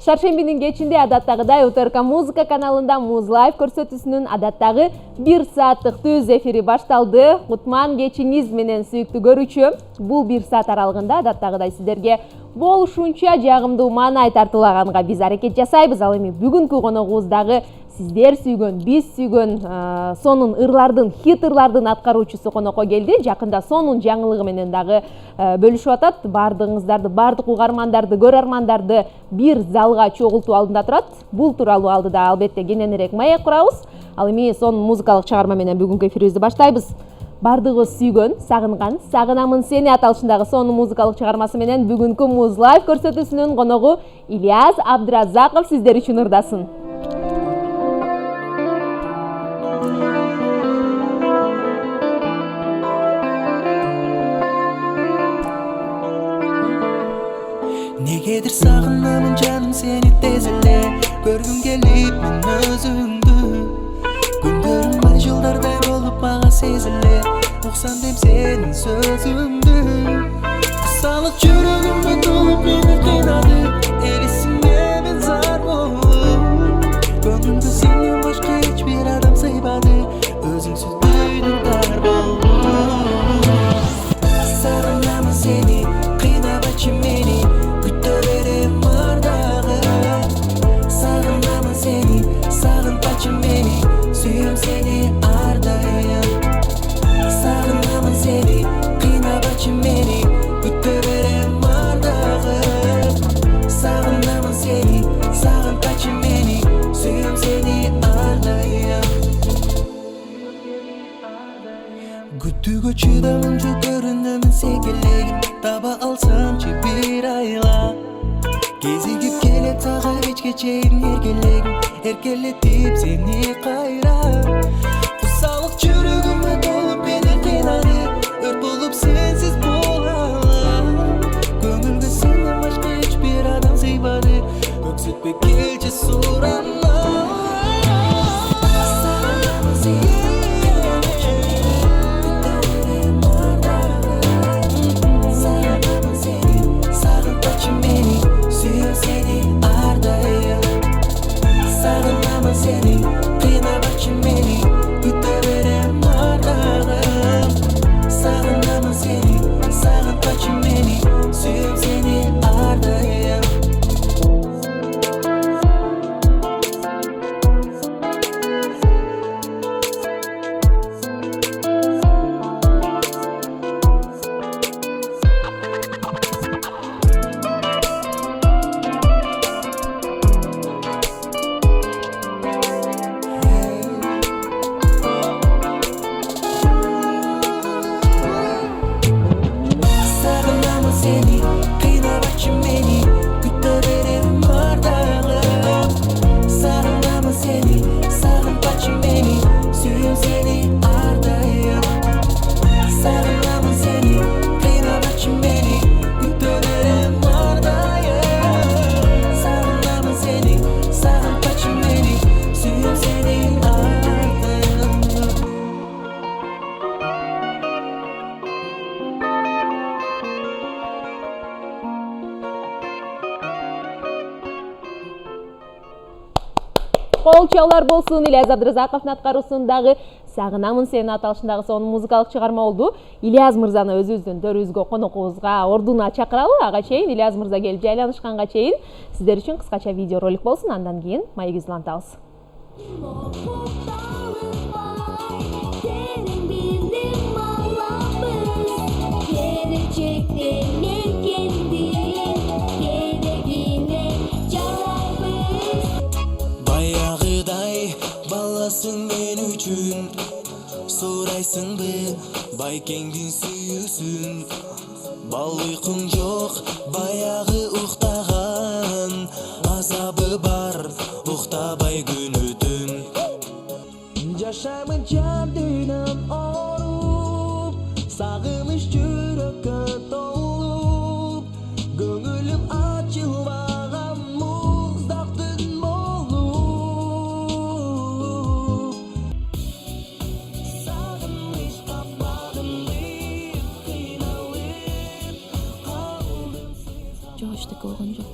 Шаршембинин кечинде адаттагыдай УТРК музыка каналында Муз Лайв көрсөтүүсүнүн адаттагы 1 сааттык түз эфири башталды. Кутман кечиңиз менен сүйүктүү көрүүчү. Бул 1 саат аралыгында адаттагыдай сиздерге болушунча жагымдуу маанай тартуулаганга биз аракет жасайбыз. Ал эми бүгүнкү коногубуз дагы сиздер сүйгөн, биз сүйгөн сонун ырлардын, хит ырлардын аткаруучусу конокко келди. Жакында сонун жаңылыгы менен дагы бөлүшүп атат. Бардыгыңыздарды, бардык угармандарды, көрөрмандарды бир залга чогултуу алдында турат. Бул тууралуу алдыда албетте кененирээк маек курабыз. Ал эми сонун музыкалык чыгарма менен бүгүнкү эфирибизди баштайбыз. Бардыгыбыз сүйгөн, сагынган, сагынамын сени аталышындагы сонун музыкалык чыгармасы менен бүгүнкү Муз Лайв көрсөтүүсүнүн коногу Ильяз Абдыразаков сиздер үчүн ырдасын. Негедир сагынамын жаным сени тез эле көргүм келип мен өзүңдү күндөрүм ай жылдардай болуп мага сезилет уксам дейм сенин сөзүңдү кысалык жүрөгүмө толуп мени кыйнады элесиңе мен зар болуп көңүлгө сенден башка эч бир адам сыйбады өзүңсүз дүйнөм тар болуп сагынамын сени кыйнабачы мени Сүйем сени ардайым Сагынамын сени кыйнабачы мени күтө берем ардагы Сагынамын сени сагынтачы мени Сүйем сени ардайым Күтүүгө чыдамынчу көрүнөмүн секелегим таба алсамчы бир айла кезигип келет сага кечке чейин эркелетип сени кайра кусалык жүрөгүмө толуп мени кыйнады өрт болуп сенсиз болалы көңүлгө сенден башка эч бир адам сыйбады өксүтпөй келчи сурана Seni kıynabacı meni kütө berem ardagım Sağınamın seni sağıntaçı meni Sүйем seni ardayım Колчаулар болсун. Ильяз Абдыразаковдун аткаруусундагы Сагынамын сени аталышындагы сонун музыкалык чыгарма болду. Ильяз мырзаны өзүбүздүн төрүбүзгө, конокубузга, ордуна чакыралы. Ага чейин Ильяз мырза келип жайланышканга чейин сиздер үчүн кыскача видео ролик болсун. Андан кийин маегибизди улантабыз. Баягыдай баласың мен үчүн сурайсыңбы байкеңдин сүйүүсүн бал уйкуң жок баягы уктаган азабы бар уктабай күнү түн жашаймын жан дүйнөм ооруп сагыныч жүрөккө толуп көңүлүм ачылбаган муздак түн болуп сагыныч капмадымбы кыйналып калдым жок эчтеке болгон жок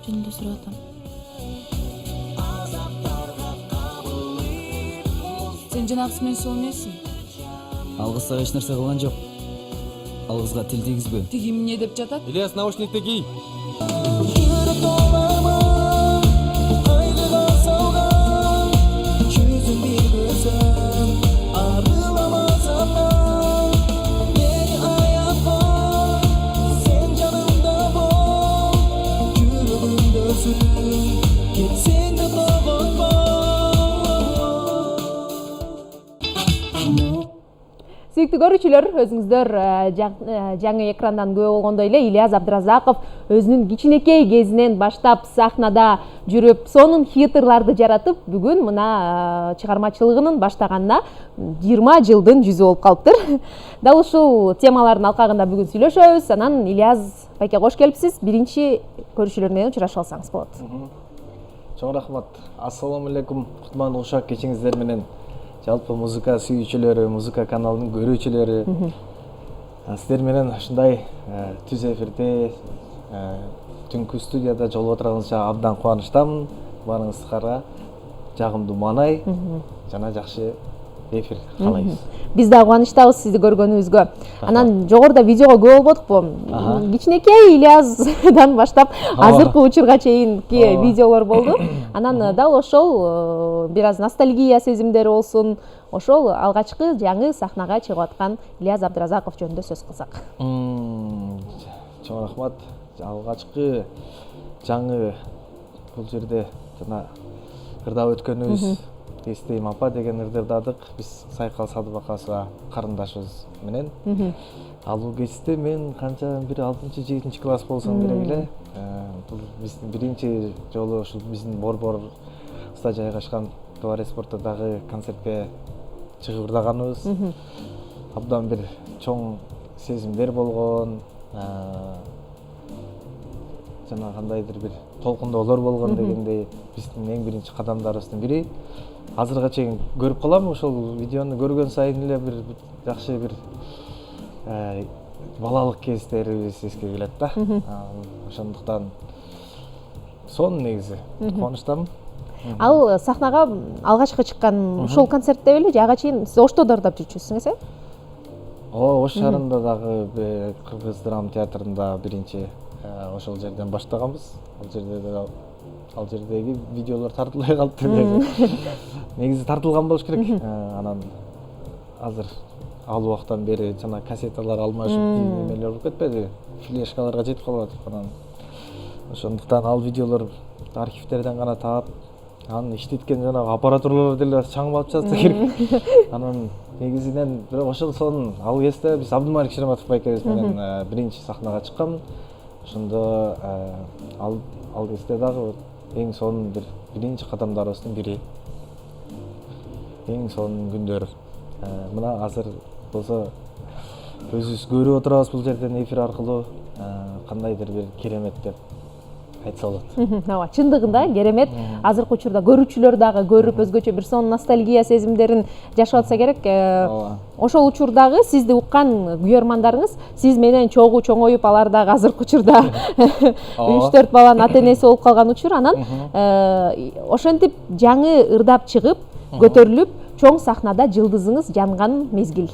жөнүндө сурап атам. Сен жанагысы менен сол эмессиң? Алгызга эч нерсе кылган жок. Алгызга тил тийгизбе. Тиги эмне деп жатат? Ильяс, наушникти ки. Жүріп долармын қайғыға салған жүзің бір көзім арыламасамнан мені аяпа сен жанымда бол жүрегімді өзің кетсең де тоғытпа. Сүйүктүү көрүүчүлөр, өзүңүздөр жаңы экрандан күбө болгондой эле Ильяс Абдыразаков өзүнүн кичинекей кезинен баштап сахнада жүрүп, сонун хиттерларды жаратып, бүгүн мына чыгармачылыгынын баштаганына 20 жылдын жүзү болуп калыптыр. Дал ушул темалардын алкагында бүгүн сүйлөшөбүз. Анан Ильяс байке кош келипсиз. Биринчи көрүүчүлөр менен учурашып алсаңыз болот. Чоң рахмат. Ассаламу алейкум. Кутмандуу ушак кечиңиздер менен. Жалпы музыка сүйүүчүлөрү, музыка каналынын көрүүчүлөрү. Сиздер менен ушундай түз эфирде түнкү студияда жолугуп отурганыңызга абдан кубанычтамын. Баарыңыздарга жагымдуу маанай жана жакшы эфир каалайбыз. Биз да кубанычтабыз сизди көргөнүбүзгө. Анан жогоруда видеого күбө болбодукпу? Кичинекей Ильяздан баштап азыркы учурга чейинки видеолор болду. Анан дал ошол бир аз ностальгия сезимдери болсун, ошол алгачкы жаңы сахнага чыгып аткан Ильяс Абдыразаков жөнүндө сөз кылсак. Чоң рахмат. Алгачкы жаңы бул жерде жана ырдап өткөнүбүз Эстейм апа деген ырдадык. Биз Сайкал Садыбакасова карындашыбыз менен. Ал бул кезде мен канча бир 6-7 класс болсом керек эле. Бул биздин биринчи жолу ушул биздин Борборда жайгашкан Товарищ спортодагы концертке чыгып ырдаганыбыз. Абдан бир чоң сезимдер болгон. Жана кандайдыр бир толкундоолор болгон дегендей биздин эң биринчи кадамдарыбыздын бири. Азырга чейин көрүп калам, ошол видеону көргөн сайын эле бир жакшы бир балалык кездерибиз эске келет да. Ошондуктан сонун негизи кубанычтамын. Ал сахнага алгачкы чыккан ушул концертте беле же ага чейин сиз Ошто ырдап жүрчүсүңүз, Ош шаарында дагы Кыргыз драма театрында биринчи ошол жерден баштаганбыз. Ал жердеги видеолор тартылбай калды. Негизи тартылган болуш керек. Анан азыр ал убактан бери жана кассеталар алмашып немелер болуп кетпеди. Флешкаларга жетип калып атып анан. Ошондуктан ал видеолор архивтерден гана таап, анын иштеткен жанагы аппаратуралар деле чаңып алып жатса керек. Анан негизинен бирок ошол сонун ал кезде биз Абдымалик Шерематов байкебиз менен биринчи сахнага чыкканбыз. Ошондо ал кезде дагы эң сонун биринчи кадамдарыбыздын бири. Эң сонун күндөр. Мына азыр болсо өзүбүз көрүп отурабыз бул жерден эфир аркылуу кандайдыр бир керемет деп айтса болот. Ооба, чындыгында керемет. Азыркы учурда көрүүчүлөр дагы көрүп өзгөчө бир сонун ностальгия сезимдерин жашап атса керек. Ошол учурдагы сизди уккан күйөрмандарыңыз сиз менен чоңоюп алар дагы азыркы учурда 3-4 баланын ата-энеси болуп калган учур. Анан ошентип жаңы ырдап чыгып, көтөрүлүп, чоң сахнада жылдызыңыз жанган мезгил.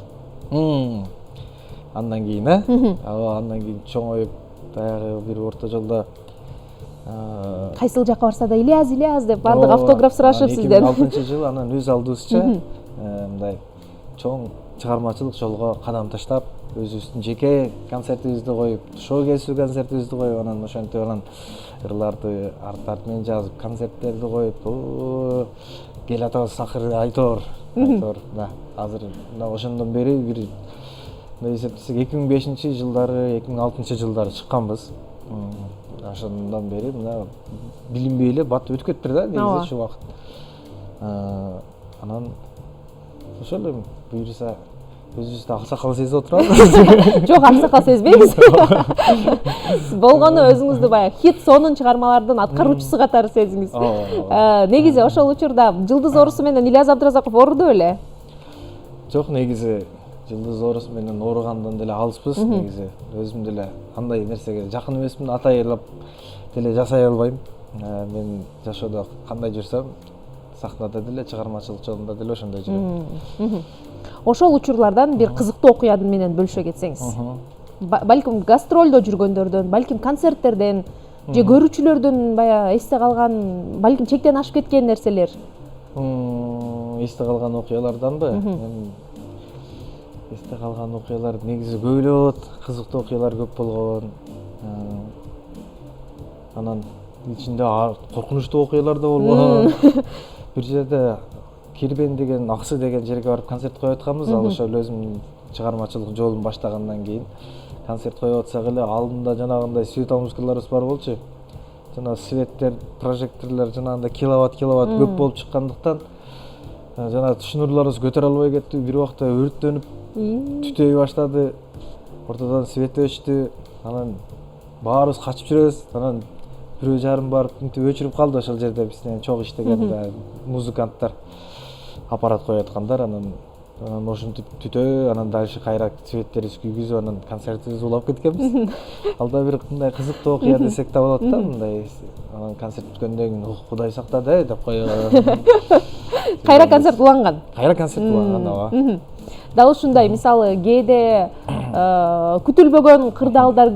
Андан кийин, андан кийин чоңоюп, баягы бир орто жолдо кайсыл жакка барса да Ильяс деп бардык автограф сурашып сизден. 2006-жыл анан өз алдыбызча мындай чоң чыгармачылык жолго кадам таштап, өзүбүздүн жеке концертибизди коюп, шоу кесүү концертибизди коюп, анан ошентип анан ырларды арт менен жазып, концерттерди коюп, кел атабыз акыры Айтор. Азыр мына ошондон бери бир мындай эсептесек 2005-жылдары, 2006-жылдары чыкканбыз. Ошондон бери мына билинбей эле бат өтүп кетиптир да негизи ушул убакыт. Анан ошол эле буюрса өзүбүздү аксакал сезип отурабыз. Жок, аксакал сезбейбиз. Болгону өзүңүздү баягы хит сонун чыгармалардын аткаруучусу катары сезиңиз. Негизи ошол учурда Жылдыз оорусу менен Ильяс Абдыразаков ооруду беле? Жок, негизи Жылдыз оорусу менен ооругандан деле алыспыз. Негизи өзүм деле андай нерсеге жакын эмесмин, атайылап деле жасай албайм. Мен жашоодо кандай жүрсөм, сахнада деле, чыгармачылык жолунда деле ошондой жүрөм. Ошол учурлардан бир кызыктуу окуя менен бөлүшө кетсеңиз. Балким гастролдо жүргөндөрдөн, балким концерттерден же көрүүчүлөрдөн баягы эсте калган, балким чектен ашып кеткен нерселер. Эсте калган окуяларданбы? Мен эсте калган окуялар негизи көп эле болот, кызыктуу окуялар көп болгон. Анан ичинде коркунучтуу окуялар да болгон. Бир жерде Кирбен деген, Аксы деген жерге барып концерт коюп атканбыз. Ал ошол өзүмдүн чыгармачылык жолун баштагандан кийин концерт коюп атсак эле алдында жанагындай светомузыкаларыбыз бар болчу. Жана светтер, прожекторлор жанагындай киловатт көп болуп чыккандыктан жана шнурларыбыз көтөрө албай кетти. Бир убакта өрттөнүп, түтөй баштады. Ортодон свет өчтү. Анан баарыбыз качып жүрөбүз. Анан бирөө жарым барып мынтип өчүрүп калды ошол жерде бизден чогуу иштеген музыканттар, аппарат коюп аткандар. Анан ошентип түтөө, анан дальше кайра светтерибиз күйгүзүп, анан концертибизди улап кеткенбиз. Алда бир мындай кызыктуу окуя десек да болот да, мындай. Анан концерт бүткөндөн кийин Кудай сактады деп коюп. Кайра концерт уланган. Кайра концерт уланган, ооба. Дал ушундай, мисалы кээде күтүлбөгөн кырдаалдар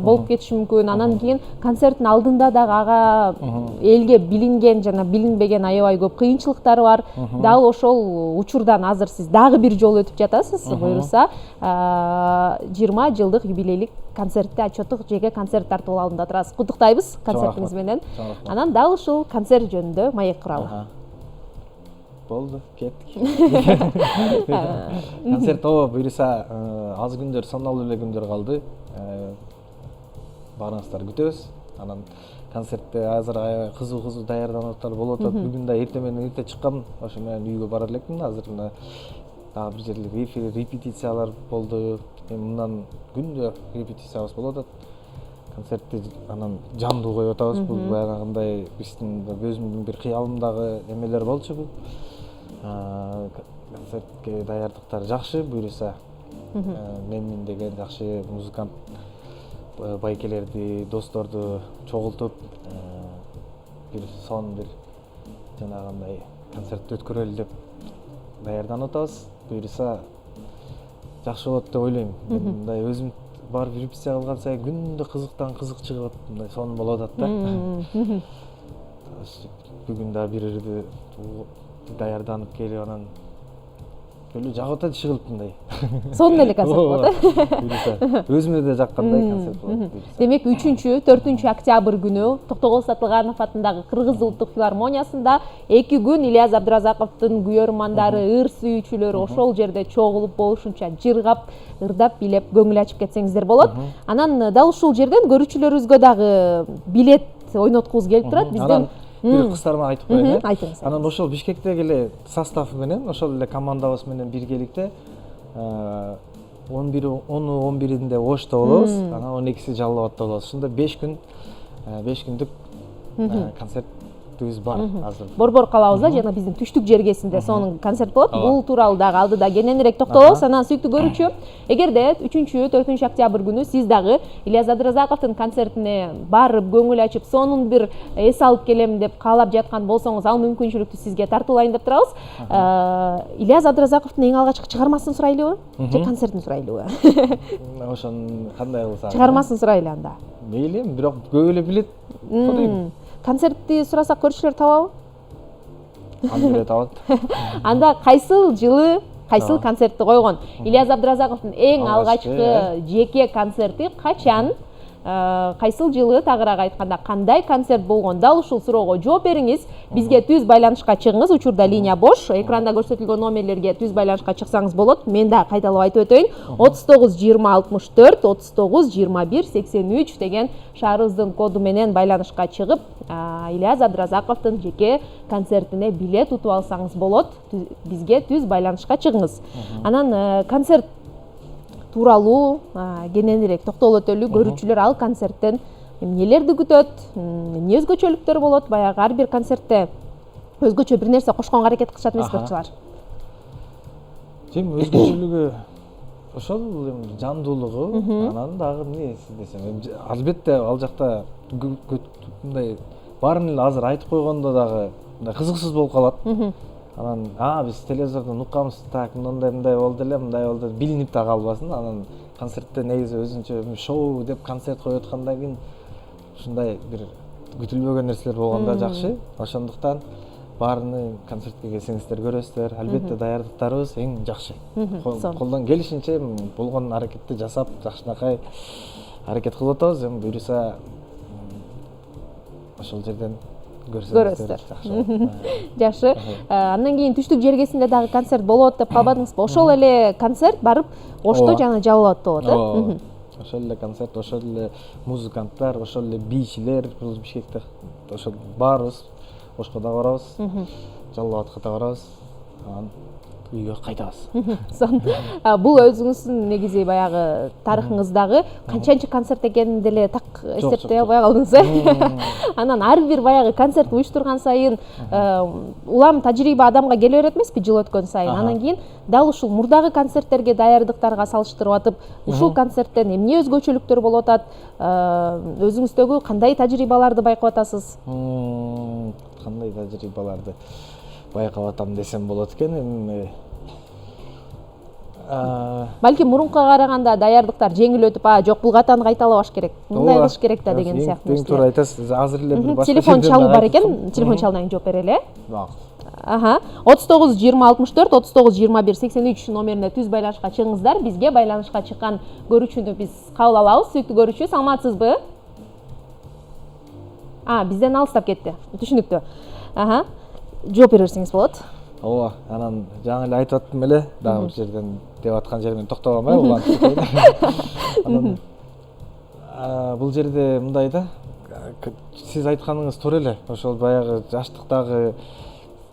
болуп кетиши мүмкүн. Анан кийин концерттин алдында дагы ага элге билинген жана билинбеген аябай көп кыйынчылыктар бар. Дал ошол учурдан азыр сиз дагы бир жолу өтүп жатасыз. Буюрса 20 жылдык юбилейлик концертте отчеттук жеке концерт тартып алдында турасыз. Куттуктайбыз концертиңиз менен. Анан дал ушул концерт жөнүндө маек куралы. Болду, кеттик. Концерт буюрса аз күндөр, саналуу эле күндөр калды. Барыңыздар, күтөбүз. Анан концертте азыр аябай кызуу даярдануулар болуп атат. Бүгүн да эртең менен эрте чыккам, ошо менен үйгө бара элекмин. Азыр дагы бир жерлер репетициялар болду. Мындан күндө репетициябыз болуп атат. Концертти анан жандуу коюп атабыз. Бул баягындай биздин өзүмдүн бир кыялымдагы эмелер болчу бул. Концертке даярдыктар жакшы, буюрса менин деген жакшы музыкант байкелерди, досторду чогултуп бир жанагындай концерт өткөрөлү деп даярданып атабыз. Буюрса жакшы болот деп ойлойм. Мындай өзүм барып репетиция кылган сайын күндө кызыктан кызык чыгып атат, мындай сонун болуп атат да. Бүгүн да бирди даярданып келип анан өлө жагып атат иши кылып мындай. Сонун эле концерт болот. Өзүмө да жаккандай концерт болот. Демек 3-4 октябрь күнү Токтогул Сатылганов атындагы Кыргыз улуттук филармониясында 2 күн Ильяз Абдыразаковдун күйөрмандары, ыр сүйүүчүлөрү ошол жерде чогулуп болушунча жыргап, ырдап, билеп, көңүл ачып кетсеңиздер болот. Анан дал ушул жерден көрүүчүлөрүбүзгө дагы билет ойноткубуз келип турат. Биздин бир кыстарма айтып коеюн. Айтыңыз. Анан ошол Бишкектеги эле состав менен, ошол эле командабыз менен биргеликте 11-11-инде Ошто болобуз, анан 12-си Жалал Абадта болобуз. Ушунда 5 күндүк концертибиз бар азыр. Борбор калабызда жана биздин түштүк жергесинде сонун концерт болот. Бул тууралуу дагы алдыда кененирээк токтолобуз. Анан сүйүктүү көрүүчү, эгерде 3-4 октябрь күнү сиз дагы Ильяз Абдыразаковдун концертине барып көңүл ачып, сонун бир эс алып келем деп каалап жаткан болсоңуз, ал мүмкүнчүлүктү сизге тартуулайын деп турабыз. Ильяз Абдыразаковдун эң алгачкы чыгармасын сурайлыбы же концертин сурайлыбы? Ошон кандай кылсак? Чыгармасын сурайлы анда. Мейли, бирок көп эле билет. Концертти сурасак көрүүчүлөр табабы? Аны эле табат. Анда кайсыл жылы кайсыл концертти койгон? Ильяз Абдыразаковдун эң алгачкы жеке концерти качан? Кайсыл жылы, тагыраак айтканда кандай концерт болгон? Дал ушул суроого жооп бериңиз. Бизге түз байланышка чыгыңыз. Учурда линия бош. Экранда көрсөтүлгөн номерлерге түз байланышка чыксаңыз болот. Мен да кайталап айтып өтөйүн. 39 20 64 39 21 83 деген шаарыбыздын коду менен байланышка чыгып, Ильяз Абдыразаковдун жеке концертине билет утуп алсаңыз болот. Бизге түз байланышка чыгыңыз. Анан концерт тууралуу кененирээк токтолуп өтөлү. Көрүүчүлөр ал концерттен эмнелерди күтөт, эмне өзгөчөлүктөр болот? Баягы ар бир концертте өзгөчө бир нерсе кошконго аракет кылышат эмес спортчулар. Тем өзгөчөлүгү ошол жандуулугу, анан дагы эмнеси десем, албетте ал жакта мындай баарын эле азыр айтып койгондо дагы мындай кызыксыз болуп калат. Анан биз телевизордон укканбыз, так мындай болду эле, мындай болду, билинип да калбасын. Анан концертте негизи өзүнчө шоу деп концерт коюп аткандан кийин ушундай бир күтүлбөгөн нерселер болгондо жакшы. Ошондуктан баарыны концертке келсеңиздер көрөсүздөр. Албетте даярдыктарыбыз эң жакшы. Колдон келишинче болгон аракетти жасап, жакшынакай аракет кылып атабыз. Эми буюрса ошол жерден көрөсүздөр. Жакшы. Андан кийин түштүк жергесинде дагы концерт болот деп калбадыңызбы? Ошол эле концерт барып Ошто жана Жалал атта болот, э? Ошол эле концерт, ошол эле музыканттар, ошол эле бийчилер, Бишкекте ошол баарыбыз Ошко да барабыз. Жалал атка да барабыз. Анан үйгө кайтабыз. Бул өзүңүздүн негизи баягы тарыхыңыздагы канчанчы концерт экенин деле так эсептей албай калдыңыз, э? Анан ар бир баягы концерт уюштурган сайын улам тажрыйба адамга келе берет эмеспи жыл өткөн сайын. Анан кийин дал ушул мурдагы концерттерге даярдыктарга салыштырып атып, ушул концерттен эмне өзгөчөлүктөр болуп атат? Өзүңүздөгү кандай тажрыйбаларды байкап атасыз? Кандай тажрыйбаларды байкап атам десем болот экен. Эми балки мурункуга караганда даярдыктар жеңил өтүп, жок бул катаны кайталабаш керек, мындай кылыш керек да деген сыяктуу нерселер. Туура айтасыз. Азыр эле бир башка телефон чалуу бар экен. Телефон чалдан кийин жооп берели, э? 39 20 64 39 21 83 номерине түз байланышка чыгыңыздар. Бизге байланышка чыккан көрүүчүнү биз кабыл алабыз. Сүйүктүү көрүүчү, саламатсызбы? Бизден алыстап кетти. Түшүнүктүү. Жооп бере берсеңиз болот. Ооба, анан жаңы эле айтып аттым эле, дагы бир жерден деп аткан жеримен токтогом, улантып кетейин. Анан бул жерде мындай да, сиз айтканыңыз туура эле. Ошол баягы жаштыктагы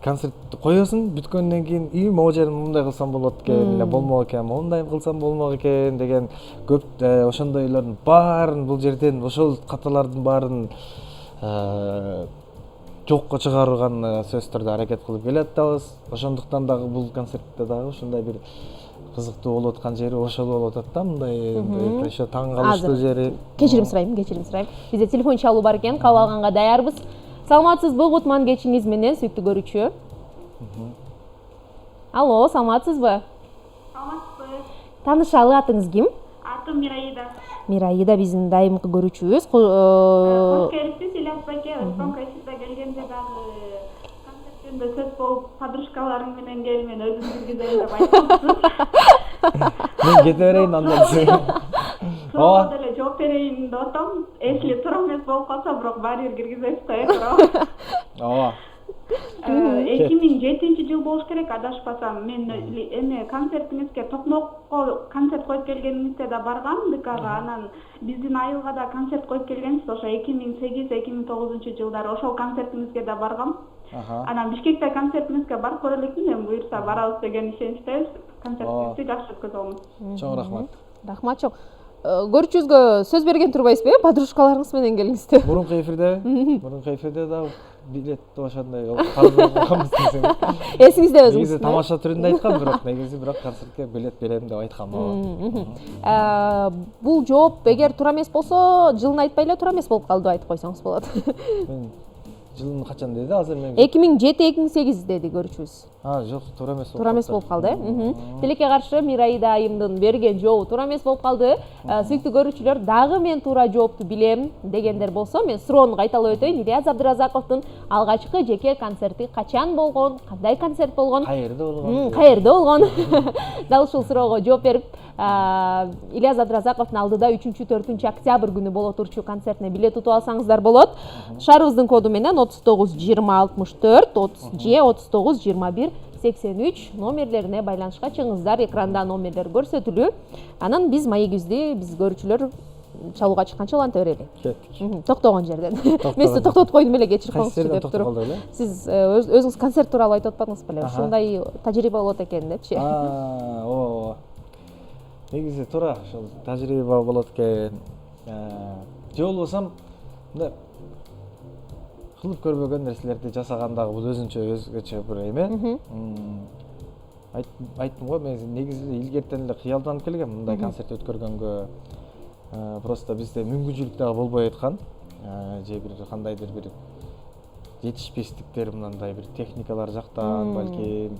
концертти коесуң, бүткөндөн кийин могу жерин мындай кылсам болот экен, эле болмок экен, мондай кылсам болмок экен деген көп ошондойлордун баарын бул жерден, ошол каталардын баарын жокко чыгарган сөздөрдү аракет кылып келатабыз. Ошондуктан дагы бул концертте дагы ушундай бир кызыктуу болуп аткан жери ошол болуп атат да, мындай еще таң калыштуу жери. Кечирим сурайм. Бизде телефон чалуу бар экен, кабыл алганга даярбыз. Саламатсызбы, кутман кечиңиз менен, сүйүктүү көрүүчү? Алло, саламатсызбы? Саламатсызбы. Таанышалы, атыңыз ким? Атым Мираида. Мираида биздин дайымкы көрүүчүбүз. Хош келипсиз, Ильяс байке. Промкайсызда келгенде дагы концертинде сөз болуп, подружкаларың менен кел, мен өзүм киргизейин деп айткансыз. Мен кете берейин андан кийин. Суроо деле жооп берейин деп атам. Эсли туура эмес болуп калса, бирок баары бир киргизесиз да, суроо. Ооба. 2007-жыл болуш керек, адашпасам. Мен эме концертиңизге Токмокко концерт коюп келгениңизде да баргам, ДКга. Анан биздин айылга да концерт коюп келгенсиз, ошо 2008-2009 жылдары ошол концертиңизге да баргам. Анан Бишкекте концертиңизге барып көрө элекмин, эми буюрса барабыз деген ишеничтебиз. Концертиңизди жакшы өткөзөбүз. Чоң рахмат. Рахмат чоң. Көрүүчүбүзгө сөз берген турбайсызбы, э? Подружкаларыңыз менен келиңизди. Мурунку эфирде да билетти ошондой калганбыз десең. Эсиңиздеби өзүңүз? Негизи тамаша түрүндө айткам, бирок концертке билет берем деп айткам. Бул жооп эгер туура эмес болсо, жылын айтпай эле туура эмес болуп калды айтып койсоңуз болот. Мен жылын качан деди азыр мен? 2007-2008 деди көрүүчүбүз. Жок, туура эмес болуп калды. Туура эмес болуп калды, э? Тилекке каршы Мираида айымдын берген жообу туура эмес болуп калды. Сүйүктүү көрүүчүлөр, дагы мен туура жоопту билем дегендер болсо, мен суроону кайталап өтөйүн. Ильяс Абдыразаковдун алгачкы жеке концерти качан болгон? Кандай концерт болгон? Каерде болгон? Каерде болгон? Дал ушул суроого жооп берип, Ильяс Абдыразаковдун алдыда 3-4 октябрь күнү боло турчу концертине билет утуп алсаңыздар болот. Шаарыбыздын коду менен 39 20 64 39 21 83 номерлерине байланышка чыгыңыздар. Экранда номерлер көрсөтүлүү. Анан биз маегибизди, биз көрүүчүлөр чалууга чыкканча уланта берели. Кеттик. Токтогон жерден. Мен сизди токтотуп койдум эле, кечирип коюңузчу деп туруп. Сиз өзүңүз концерт тууралуу айтып атпадыңыз беле? Ушундай тажрыйба болот экен депчи. Ооба. Негизи туура, ошол тажрыйба болот экен. Же болбосом, мындай кылып көрбөгөн нерселерди жасаган дагы бул өзгөчө бир эме. Айттым го, мен негизи илгертен эле кыялданып келгем мындай концерт өткөргөнгө. Просто бизде мүмкүнчүлүк дагы болбой аткан. Же бир кандайдыр бир жетишпестиктер мындай бир техникалар жактан балким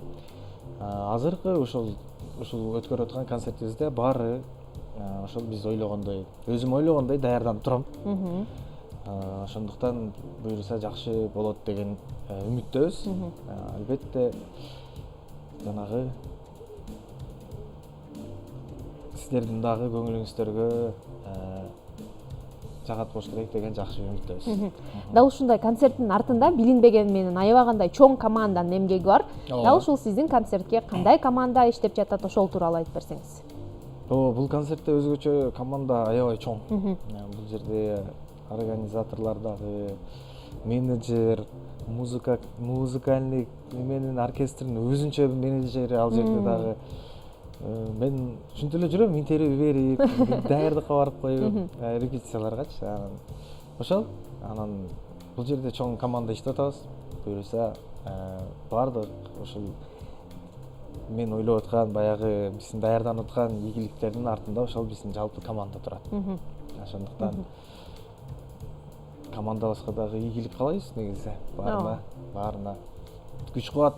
азыркы ушул өткөрүп аткан концертибизде баары ошол биз ойлогондой, өзүм ойлогондой даярданып турам. Ошондуктан буюрса жакшы болот деген үмүттөбүз. Албетте жанагы сиздердин дагы көңүлүңүздөргө жагат болуш керек деген жакшы үмүттөбүз. Дал ушундай концерттин артында билинбеген менен аябагандай чоң команданын эмгеги бар. Дал ушул сиздин концертке кандай команда иштеп жатат, ошол тууралуу айтып берсеңиз. Бул концертте өзгөчө команда аябай чоң. Бул жерде организаторлор дагы, менеджер, музыкальный менин оркестрдин өзүнчө менеджери ал жерде дагы. Мен ушинтип эле жүрөм, интервью берип, даярдыкка барып коюп, репетицияларгачы. Ошол, анан бул жерде чоң команда иштеп атабыз. Буюрса баардык ушул мен ойлоп аткан баягы биздин даярданып аткан ийгиликтердин артында ошол биздин жалпы команда турат. Ошондуктан командабызга дагы ийгилик каалайбыз негизи. Баарына күч кубат.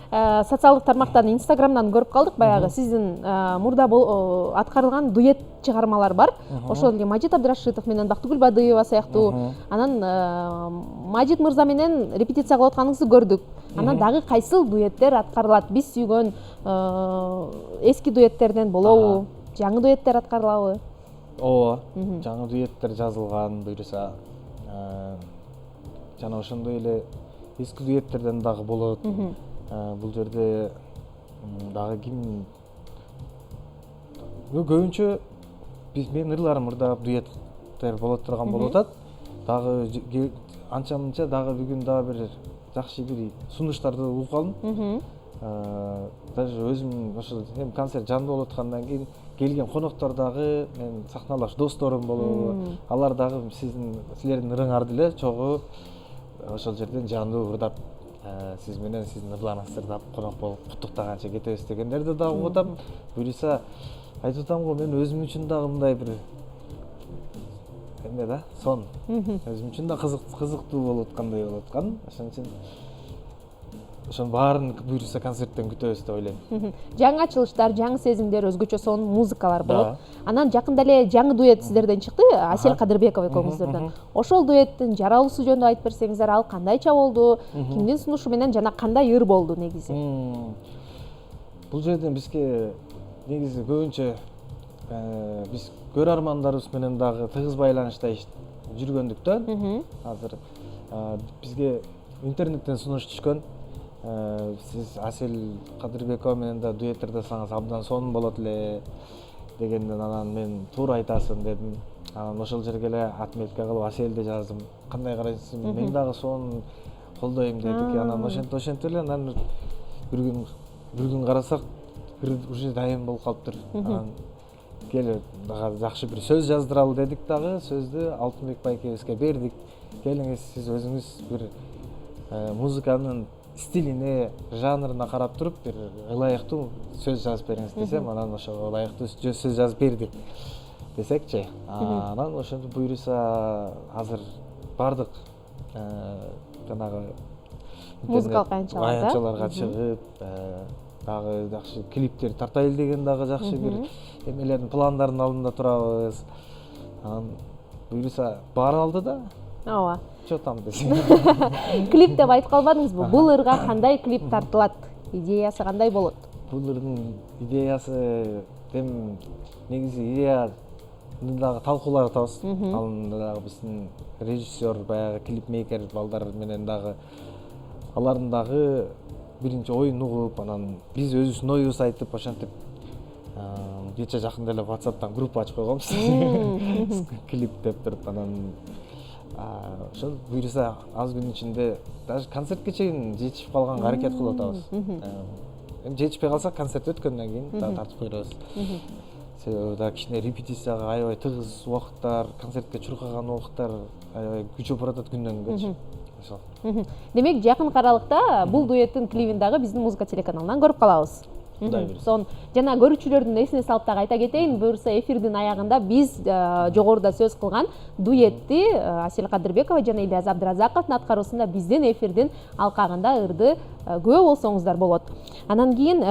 Социалдык тармактан, Инстаграмдан көрүп калдык, баягы сиздин мурда аткарылган дуэт чыгармалар бар. Ошол эле Мажит Абдрашитов менен Бактыгүл Бадыева сыяктуу. Анан Мажит мырза менен репетиция кылып атканыңызды көрдүк. Анан дагы кайсыл дуэттер аткарылат? Биз сүйгөн эски дуэттерден болобу? Жаңы дуэттер аткарылабы? Ооба, жаңы дуэттер жазылган, буюрса жана ошондой эле эски дуэттерден дагы болот. Бул жерде дагы ким көбүнчө мен ырларым ырдап дуэттер болот турган болуп атат. Дагы анча-мынча дагы бүгүн дагы бир жакшы бир сунуштарды угуп калдым. Даже өзүм ошол концерт жандуу болуп аткандан кийин келген коноктор дагы мен сахналаш досторум болобу, алар дагы силердин ырыңарды эле чогуу ошол жерден жандуу ырдап, сиз менен сиздин ырларыңызды ырдап конок болуп куттуктаганча кетебиз дегендерди дагы угуп атам. Буюрса айтып атам го, мен өзүм үчүн дагы мындай бир сон өзүм үчүн да кызыктуу болуп аткандай болуп аткан. Ошон үчүн ошонун баарын буюрса концерттен күтөбүз деп ойлойм. Жаңы ачылыштар, жаңы сезимдер, өзгөчө сон музыкалар болот. Анан жакында эле жаңы дуэт сиздерден чыкты, Асель Кадырбекова экөөңүздөрдөн. Ошол дуэттин жаралуусу жөнүндө айтып берсеңиздер, ал кандайча болду, кимдин сунушу менен жана кандай ыр болду негизи? Бул жерден бизге негизи көбүнчө биз көрөрмандарыбыз менен дагы тыгыз байланышта жүргөндүктөн азыр бизге интернеттен сунуш түшкөн. Сиз Асель Кадырбекова менен да дуэт ырдасаңыз абдан сонун болот эле дегенден анан мен туура айтасың дедим. Анан ошол жерге эле отметка кылып Аселди жаздым. Кандай карайсың? Мен дагы сонун колдойм дедик. Анан ошентип эле анан бир күн карасак уже дайым болуп калыптыр. Анан келип дагы жакшы бир сөз жаздыралы дедик дагы, сөздү Алтынбек байкебизге бердик. Келиңиз, сиз өзүңүз бир музыканын стилине, жанрына карап туруп бир ылайыктуу сөз жазып бериңиз десем, анан ошого ылайыктуу сөз жазып берди десекчи. Анан ошентип буюрса азыр бардык жанагы музыкалык аянтчаларга чыгып, дагы жакшы клиптер тартайлы деген дагы жакшы бир эмелердин пландардын алдында турабыз. Анан буюрса баары алдыда. Ооба. Чо там десең. Клип деп айтып калбадыңызбы? Бул ырга кандай клип тартылат? Идеясы кандай болот? Бул ырдын идеясы негизи идеяны дагы талкуулап атабыз. Ал дагы биздин режиссер, баягы клипмейкер балдар менен дагы алардын дагы биринчи оюн угуп, анан биз өзүбүздүн оюбузду айтып, ошентип кече жакында эле WhatsApp'тан группа ачып койгонбуз. Клип деп туруп, анан ошол буюрса аз күн ичинде даже концертке чейин жетишип калганга аракет кылып атабыз. Эми жетишпей калсак концерт өткөндөн кийин дагы тартып койебуз. Себеби да кичине репетицияга аябай тыгыз убакыттар, концертке чуркаган убакыттар аябай күчөп баратат күндөн күнгө. Ошол. Демек, жакын аралыкта бул дуэттин клибин дагы биздин музыка телеканалынан көрүп калабыз. Кудай буйруса. Сон жана көрүүчүлөрдүн эсине салып дагы айта кетейин, буюрса эфирдин аягында биз жогоруда сөз кылган дуэтти Асель Кадырбекова жана Ильяз Абдыразаковдун аткаруусунда биздин эфирдин алкагында ырды күбө болсоңуздар болот. Анан кийин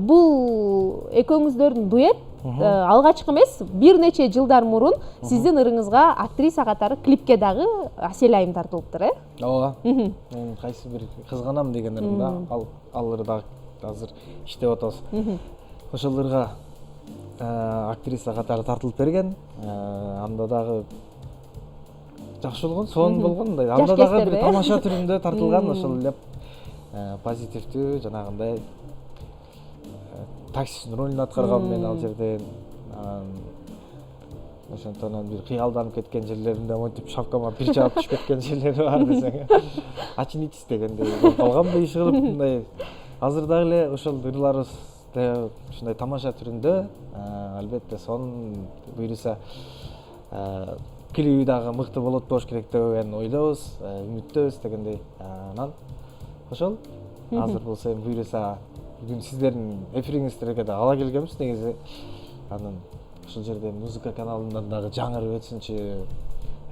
бул экөөңүздөрдүн дуэт алгачкы эмес, бир нече жылдар мурун сиздин ырыңызга актриса катары клипке дагы Асель айым тартылыптыр, Ооба. Мен кайсы бир кызганам деген ырымда ал ырда азыр иштеп атабыз. Ошол ырга актриса катары тартылып берген. Анда дагы жакшы болгон, сонун болгон. Анда дагы бир тамаша түрүндө тартылган, ошол эле позитивдүү жанагындай таксистин ролун аткаргам мен ал жерде. Ошондон бир кыялданып кеткен жерлеримде монтип шапкама бир чаап түшүп кеткен жерлери бар десең. Ачинитис дегендей болуп калганбы иш кылып мындай. Азыр дагы эле ошол ырларыбызды ушундай тамаша түрүндө, албетте сонун буйруса клиби дагы мыкты болот болуш керек деген ойдобуз, үмүттөбүз дегендей. Анан ошол азыр болсо эми буйруса бүгүн сиздердин эфириңиздерге да ала келгенбиз негизи. Анан ушул жерде музыка каналынан дагы жаңырып өтсүнчү.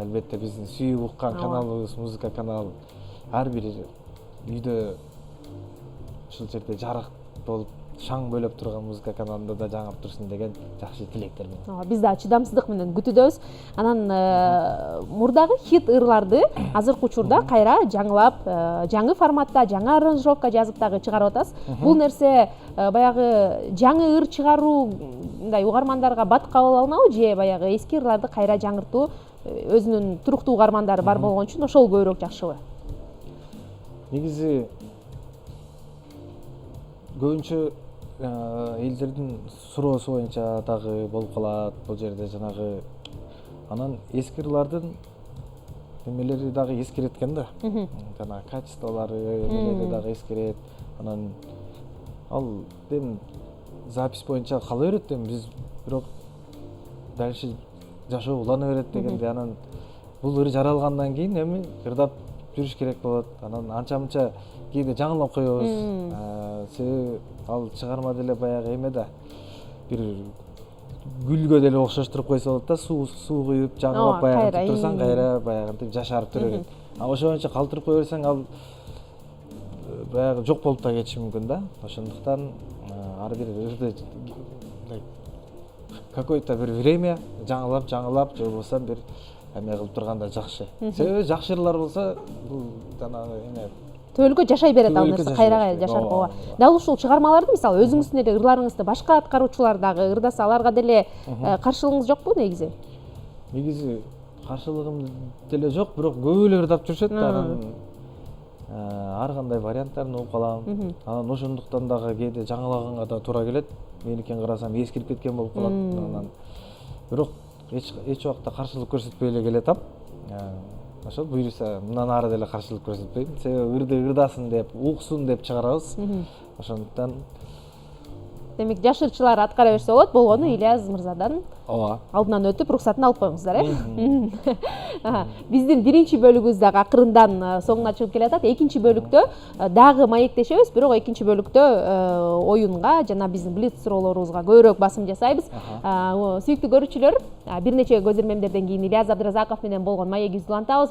Албетте биздин сүйүп уккан каналыбыз, музыка канал ар бир үйдө ушул жерде жарык болуп шаң бөлөп турган музыка каналында да жаңырып турсун деген жакшы тилектер менен. Биз да чыдамсыздык менен күтүдөбүз. Анан мурдагы хит ырларды азыркы учурда кайра жаңылап, жаңы форматта, жаңы аранжировка жазып дагы чыгарып атасыз. Бул нерсе баягы жаңы ыр чыгаруу мындай угармандарга бат кабыл алынабы же баягы эски ырларды кайра жаңыртуу өзүнүн туруктуу угармандары бар болгон үчүн ошол көбүрөөк жакшыбы? Негизи көбүнчө элдердин суроосу боюнча дагы болуп калат бул жерде жанагы. Анан эски ырлардын немелери дагы эскерет экен да. Жана качестволору эмелери дагы эскерет. Анан ал эми запись боюнча кала берет эми биз бирок дальше жашоо улана берет дегенде анан бул ыр жаралгандан кийин эми ырдап жүрүш керек болот. Анан анча-мынча кээде жаңылап коебуз. Себеби ал чыгарма деле баягы эме да бир гүлгө деле окшоштуруп койсо болот да, суу куюп жаңылап баягы турсаң кайра баягынтип жашарып тура берет. Ошо боюнча калтырып кое берсең ал баягы жок болуп да кетиши мүмкүн да. Ошондуктан ар бир ырды какой-то бир время жаңылап же болбосо бир эме кылып турганда жакшы. Себеби жакшы ырлар болсо бул жанагы эме Төбөлгө жашай берет ал нерсе, кайра жашар ооба. Дал ушул чыгармаларды мисалы өзүңүздүн эле ырларыңызды башка аткаруучулар дагы ырдаса аларга деле каршылыгыңыз жокпу негизи? Негизи каршылыгым деле жок, бирок көп эле ырдап жүрүшөт да. Анан ар кандай варианттарын угуп калам. Анан ошондуктан дагы кээде жаңылаганга да туура келет. Меникин карасам эскирип кеткен болуп калат. Анан бирок эч убакта каршылык көрсөтпөй эле келатам. Ошол буйруса мындан ары деле каршылык көрсөтпөйм. Себеби ырды ырдасын деп, уксун деп чыгарабыз. Ошондуктан Демек жашырчылар аткара берсе болот, болгону Ильяз мырзадан ооба алдынан өтүп уруксатын алып коюңуздар, Биздин биринчи бөлүгүбүз дагы акырындан соңуна чыгып келатат. Экинчи бөлүктө дагы маектешебиз, бирок экинчи бөлүктө оюнга жана биздин блиц суроолорубузга көбүрөөк басым жасайбыз. Сүйүктүү көрүүчүлөр, бир нече көзөрмөмдөрдөн кийин Ильяз Абдыразаков менен болгон маегибизди улантабыз.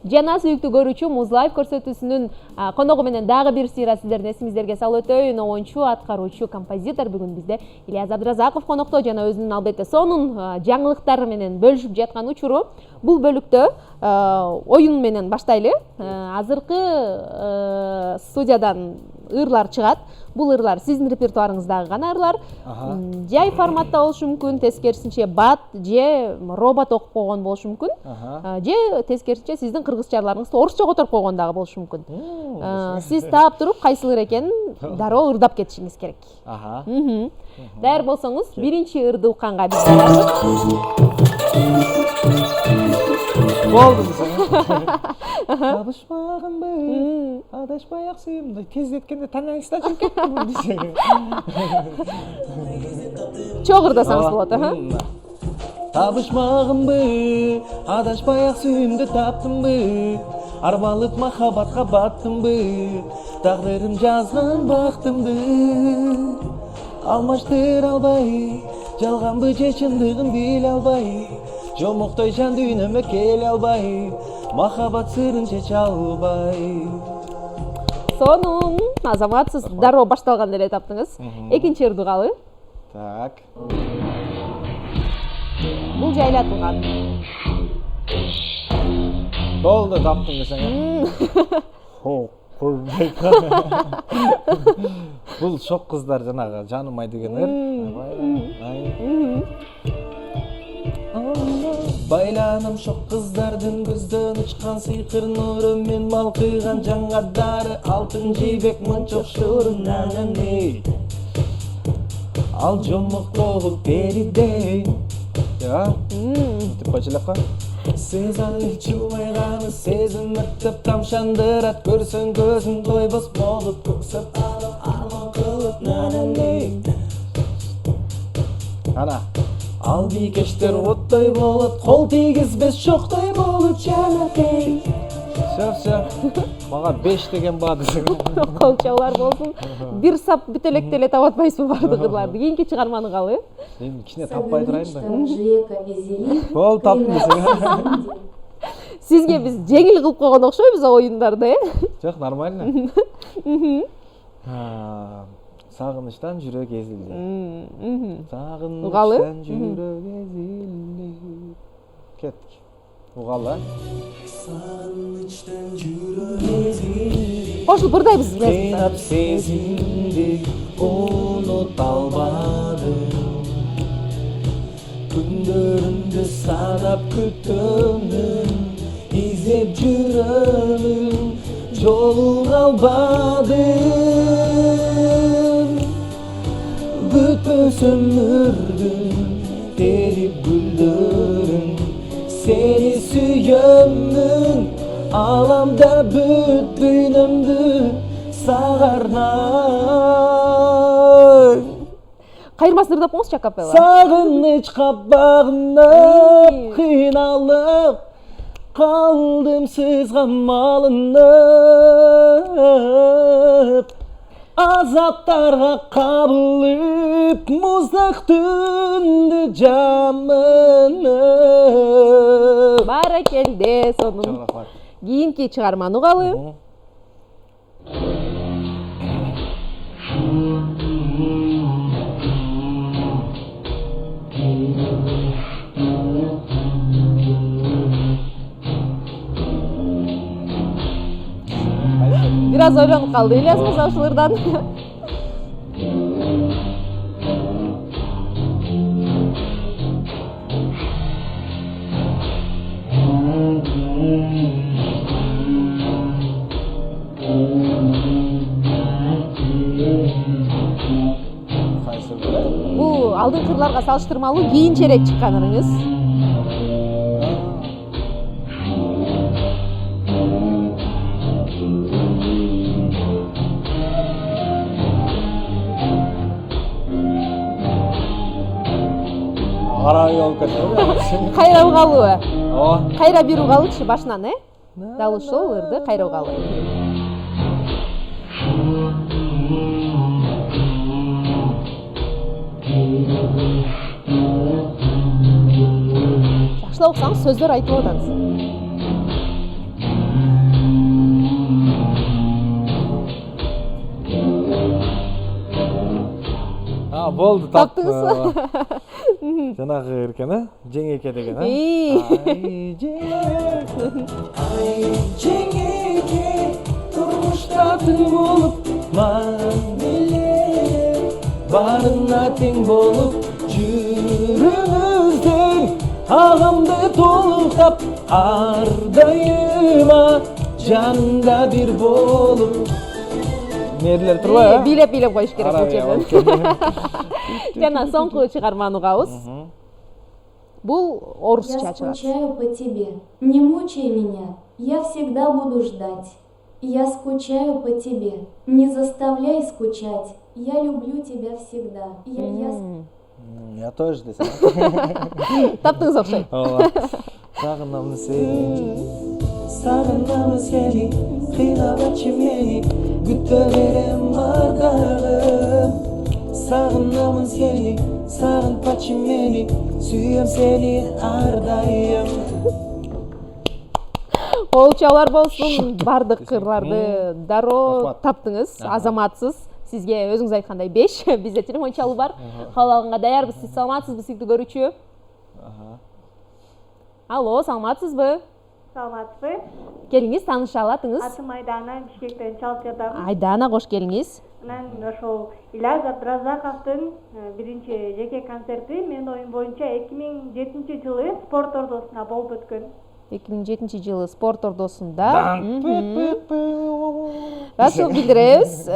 Жана сүйүктүү көрүүчү Муз Лайф көрсөтүүсүнүн коногу менен дагы бир сыйра сиздердин эсиңиздерге салып өтөйүн. Оюнчу, аткаруучу, композитор бүгүн бизде Ильяз Абдыразаков конокто жана өзүнүн албетте сонун жаңылыктары менен бөлүшүп жаткан учуру. Бул бөлүктө оюн менен баштайлы. Азыркы студиядан ырлар чыгат. Бул ырлар сиздин репертуарыңыздагы гана ырлар. Жай форматта болушу мүмкүн, тескерисинче бат же робот окуп койгон болушу мүмкүн. Же тескерисинче сиздин кыргызчаларыңызды орусча которуп койгон дагы болушу мүмкүн. Сиз таап туруп кайсы ыр экенин дароо ырдап кетишиңиз керек. Даяр болсоңуз, биринчи ырды укканга биз болду десең. Табышпагынбы, адашпай ак сүйүм. Тездеткенде танаңыз да жүрүп кетти десең. чогуу ырдасаңыз болот, табышмагынбы, адашпай ак сүйүмдү таптымбы, арбалык махабатка баттымбы, тагдырым жазган бактымды алмаштыра албай, жалганбы же чындыгын биле албай, жомоктой жан дүйнөмө келе албай, махабат сырын чече албай. Сонун азаматсыз дароо башталган эле таптыңыз. Экинчи ырдыгалы. Так. Бул жайлатылган. Болду, таптым десең. Бул шок кыздар жанагы жаным ай деген ыр. Байланам шок кыздардын көздөн учкан сыйкыр нуру, мен малкыган жаңгадары алтын жийбек мынча окшорун нананы. Ал жомок болуп беридей. Я? Деп бачылакка. Сезали чубайганы сезим өттөп тамшандырат, көрсөң көзүң тойбос болуп көксөп алып арман кылып нананы. Ана ал бийкештер оттой болот, кол тийгизбес шоктой болуп жанатей. Все. Мага 5 деген баа десең. Колчалар болсун. Бир сап бүт электе эле таап атпайсызбы бардыгыларды. Кийинки чыгарманы калы. Мен кичине таппай турайын да. Жека везели. Бол таптым десең. Сизге биз жеңил кылып койгон окшойбуз оюндарды, Жок, нормально. Сагынычтан жүрөк эзилди. Угалы? Сагынычтан жүрөк эзилди. Кеттик. Угалы. Сагынычтан жүрөк эзилди. Ошол бырдайбыз. Кыйнап сезимди, унута албадым. Күндөрүмдү санап күтөмүн, изеп жүрөмүн, жолуга албадым. Бүтпөс өмүрдүн терип гүлдөрүн, сени сүйөмүн, аламда бүт дүйнөмдү сага арнайм. Кайырмасын ырдап коңузчу акапелла. Сагынычка багынып, кыйналып калдым сызга малынып, азаптарга кабылып, муздак түндү жамынып. Баракелде, сонун. Кийинки чыгарманы угалы. Biraz ойлонуп калды Ильяс мырза ушулардан. Бул алдыңкыларга салыштырмалуу кийинчерээк чыккан ырыңыз. Карабай болуп кетти. Кайра угалыбы? Ооба. Кайра бир угалычы башынан, Дал ушул ырды кайра угалы. Жакшылап уксаңыз сөздөр айтып атасыз. Болду, таптым. Таптыңызбы? Жанагы эркен, жеңеке деген, Ай, жеңеке, турмушта тың болуп, мамиле барына тең болуп, жүрүңүздөн агамды толуктап, ардайыма жанында бир болуп. Мерлер турбайбы? Бийлеп коюш керек бул жерден. Жана соңку чыгарманы угабыз. Бул орусча Я чыгат. скучаю по тебе. Не мучай меня. Я всегда буду ждать. Я скучаю по тебе. Не заставляй скучать. Я люблю тебя всегда. Я тоже десең. Таптыңыз окшойт. Ооба. Сагынамын сени. Сағынамын сені, қинаватшы мені, күтө берем ардағым. Сағынамын сені, сағынпачы мені, сүйем сені ардайым. Олчалар болсун, бардык кырларды дароо Рахмат. таптыңыз, азаматсыз. Сизге өзүңүз айткандай 5, бизде телефон чалуу бар. Кабыл алганга даярбыз. Сиз саламатсызбы, сүйүктүү көрүүчү? Алло, саламатсызбы? Саламатсызбы? Келиңиз, тааныша алатыңыз. Атым Айдана, Бишкектен чалып жатам. Айдана, кош келиңиз. Анан ошол Ильяс Абдыразаковдун биринчи жеке концерти менин оюм боюнча 2007-жылы спорт ордосунда болуп өткөн. 2007-жылы спорт ордосунда. Рахмат билдиребиз.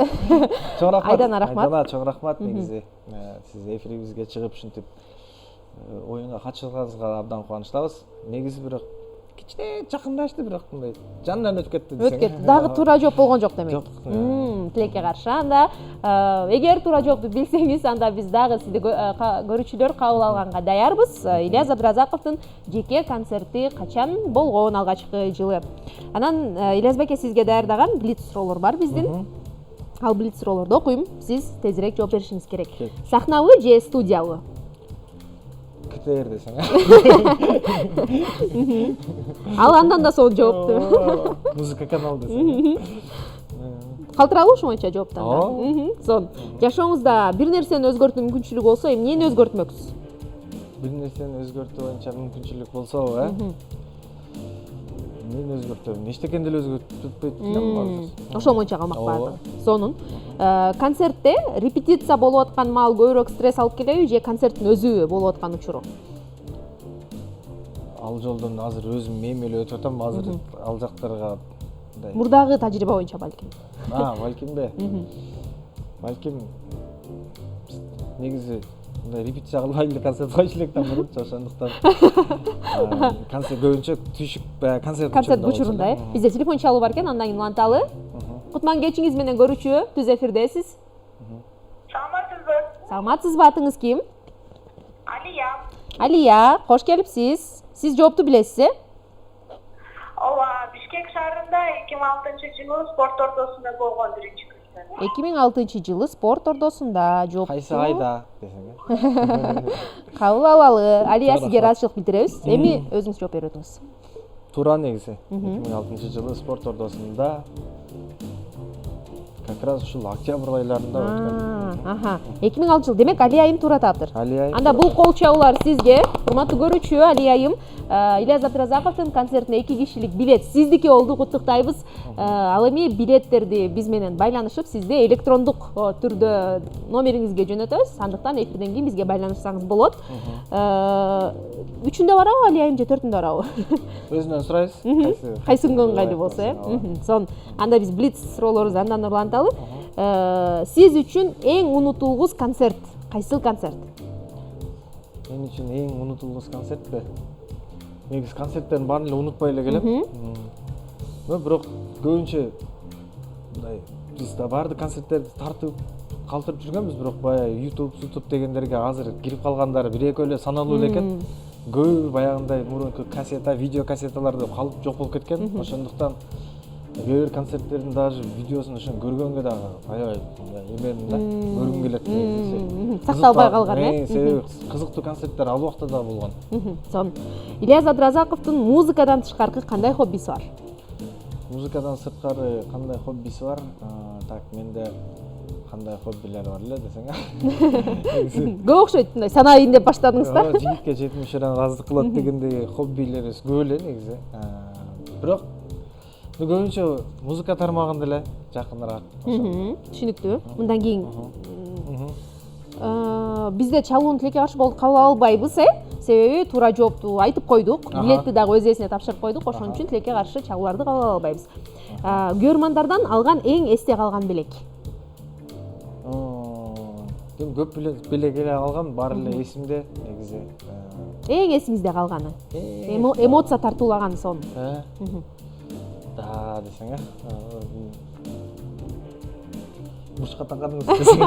Айдана, рахмат. Айдана, чоң рахмат негизи. Сиз эфирибизге чыгып ушинтип оюнга катышканыңызга абдан кубанычтабыз. Негизи бирок кичине жакындашты, бирок мындай жанынан өтүп кетти. Өтүп кетти. Дагы туура жооп болгон жок демек. Жок. Тилекке каршы. Анда эгер туура жоопту билсеңиз, анда биз дагы сизди көрүүчүлөр кабыл алганга даярбыз. Ильяс Абдыразаковдун жеке концерти качан болгон алгачкы жылы. Анан Ильяс байке сизге даярдаган блиц суроолор бар биздин. Ал блиц суроолорду окуйм. Сиз тезирээк жооп беришиңиз керек. Сахнабы же студиябы? КТР десең. Ал андан да сонун жоопту. Музыка каналы десең. Калтыралуу ошоңча жооптан. Сонун. Жашооңузда бир нерсени өзгөртүү мүмкүнчүлүгү болсо, эмнени өзгөртмөксүз? Бир нерсени өзгөртүү боюнча мүмкүнчүлүк болсо, мен өзгөртөм. Эчтекени деле өзгөртпөйт элем. Ошол монча калмак баардыгы. Сонун. Концертте репетиция болуп аткан маал көбүрөөк стресс алып келеби же концерттин өзү болуп аткан учуру? Ал жолдон азыр өзүм мен эле өтүп атам, азыр ал жактарга мындай. Мурдагы тажрыйба боюнча балким. Балким. Балким негизи мындай репетиция кылбай эле концерт койчу электен мурунчу, ошондуктан концерт көбүнчө түшүк концерт учурунда. Бизде телефон чалуу бар экен, андан кийин уланталы. Кутман кечиңиз менен көрүүчү, түз эфирдесиз. Саламатсызбы? Саламатсызбы, атыңыз ким? Алия. Алия, кош келипсиз. Сиз жоопту билесиз, Ооба, Бишкек шаарында 2006-жылы спорт ордосунда болгон биринчи концерт. 2006-жылы спорт ордосунда жоопту. Кайсы айда десең. Кабыл алалы. Алия, сизге ыраазычылык билдиребиз. Эми өзүңүз жооп берип өтүңүз. Туура негизи. 2006-жылы спорт ордосунда как раз ушул октябрь айларында өткөн. 2006 жыл. Демек Алия айым туура таптыр. Алия айым. Анда бул кол чабуулар сизге. Урматтуу көрүүчү, Алия айым Ильяс Абдыразаковдун концертине 2 кишилик билет сиздики болду, куттуктайбыз. Ал эми билеттерди биз менен байланышып, сизди электрондук түрдө номериңизге жөнөтөбүз. Андыктан эфирден кийин бизге байланышсаңыз болот. 3-үндө барабы, Алия айым же 4-үндө барабы? Өзүнөн сурайбыз. Кайсынгы ыңгайлуу болсо, Сон, анда биз блиц суроолорубузду андан урланталы. Сиз үчүн эң унутулгус концерт кайсыл концерт? Мен үчүн эң унутулгус концертпи? Негизи концерттердин баарын эле унутпай эле келем. Бирок көбүнчө мындай биз да баардык концерттерди тартып калтырып жүргөнбүз, бирок баягы YouTube дегендерге азыр кирип калгандары 1-2 эле саналуу эле экен. Көбү баягындай мурунку кассета, видео кассеталарды калып жок болуп кеткен. Ошондуктан кээ бир концерттердин даже видеосун ошон көргөнгө дагы аябай эменин да, көргүм келет негизи. Сакталбай калган, себеби кызыктуу концерттер ал убакта да болгон. Сон, Ильяс Абдыразаковдун музыкадан тышкаркы кандай хоббиси бар? Музыкадан сырткары кандай хоббиси бар? Так, менде кандай хоббилер бар эле десең. Көп окшойт, мындай санайын деп баштадыңыз да? Жигитке 70 разы кылат дегендей хоббилерибиз көп эле негизи. Бирок көбүнчө музыка тармагында эле жакыныраак. Түшүнүктүү. Мындан кийин бизде чалууну тилекке каршы болуп кабыл албайбыз, себеби туура жоопту айтып койдук, билетти дагы өз ээсине тапшырып койдук, ошон үчүн тилекке каршы чалууларды кабыл албайбыз. Көрөрмандардан алган эң эсте калган белек? Көп белек эле алгам, баары эле эсимде негизи. Эң эсиңизде калганы? Эмоция тартуулаган сон. Да, десең. бурчка такадыңыз десең.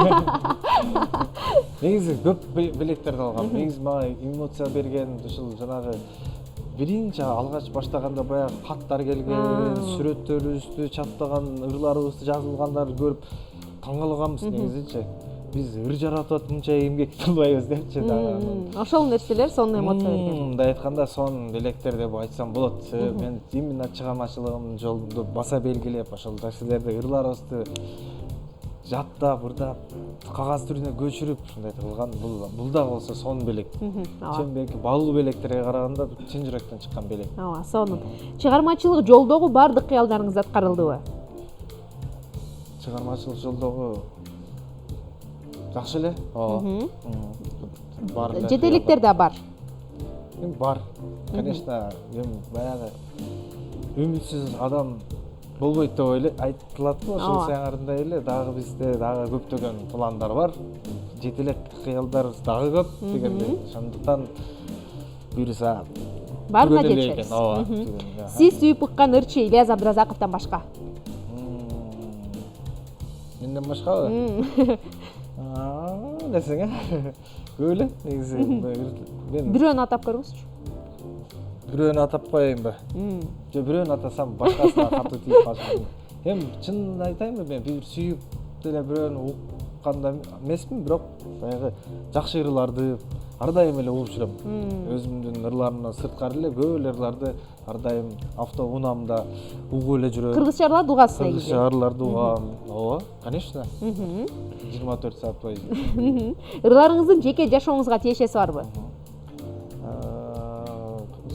Негизи көп белектерди алгам. Негизи мага эмоция берген ушул жанагы биринчи алгач баштаганда баягы каттар келген, сүрөттөрүбүздү чаптаган, ырларыбызды жазылгандар көрүп таң калганбыз негизичи. Биз ыр жаратып атып мынча эмгек кылбайбыз депчи дагы. Ошол нерселер сонун эмоция берген. Мындай айтканда сонун белектер деп айтсам болот. Мен именно чыгармачылыгымдын жолунду баса белгилеп, ошол нерселерди ырларыбызды жаттап, ырдап, кагаз түрүнө көчүрүп ушундай кылган. Бул да болсо сонун белек. Чын белки балуу белектерге караганда чын жүрөктөн чыккан белек. Ооба, сонун. Чыгармачылык жолдогу бардык кыялдарыңыз аткарылдыбы? Чыгармачылык жолдогу жакшы эле. Ооба. Бар. Жетеликтер да бар. Бар. Конечно, мен баягы үмүтсүз адам болбойт деп айтылат го, ошол сыңарындай эле дагы бизде дагы көптөгөн пландар бар. Жетелек кыялдарыбыз дагы көп дегендей. Ошондуктан буюрса Барына жетишебиз. Сиз сүйүп ыккан ырчы Ильяз Абдыразаковдон башка? Менден башкабы? Десең, көп эле негизи. Мен Бирөөнү атап көрүңүзчү. бирөөнү атап коеюнбу? Же бирөөнү атасам башкасына катуу тийип калышы. Эми чынын айтайынбы, мен бир сүйүп деле бирөөнү укканда эмесмин, бирок баягы жакшы ырларды ар дайым эле угуп жүрөм. Өзүмдүн ырларымдан сырткары эле көп эле ырларды ар дайым автоунаамда угуп эле жүрөм. Кыргызчаларды угасыз негизи. Кыргызча ырларды угам. Ооба, конечно. 24 саат бою. Ырларыңыздын жеке жашооңузга тиешеси барбы?